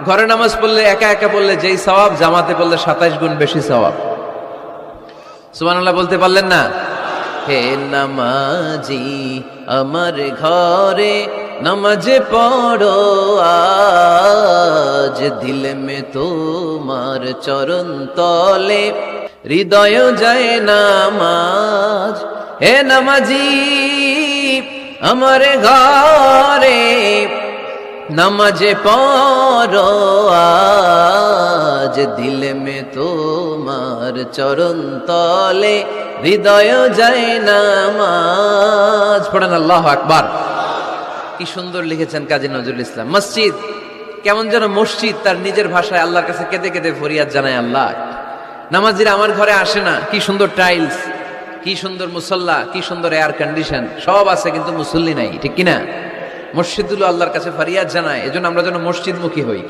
ঘরে নামাজ পড়লে একা একা পড়লে যেই সওয়াব, জামাতে পড়লে 27 গুণ বেশি সওয়াব। সুবহানাল্লাহ বলতে পারলেন না? হে নামাজি আমার ঘরে নামাজে পড়ো আজ, দিলে মে তোমার চরণ তলে হৃদয় যায় নামাজ। হে নামাজি আমার ঘরে নামাজে পড়ো আজ, দিলে মে তোমার চরণ তলে হৃদয় যায় নামাজ। পড়েন আল্লাহু আকবার। কি সুন্দর লিখেছেন কাজী নজরুল ইসলাম। মসজিদ কেমন যেন মসজিদ তার নিজের ভাষায় আল্লাহর কাছে কেঁদে কেঁদে ফরিয়াদ জানায়, আল্লাহ নামাজিরা আমার ঘরে আসে না, কি সুন্দর টাইলস, কি সুন্দর মুসল্লা, কি সুন্দর এয়ার কন্ডিশন, সব আছে কিন্তু মুসল্লি নাই, ঠিক কিনা? মসজিদগুলো আল্লাহর কাছে ফরিয়াদ জানায়, এজন্য আমরা যেন মসজিদমুখী হই।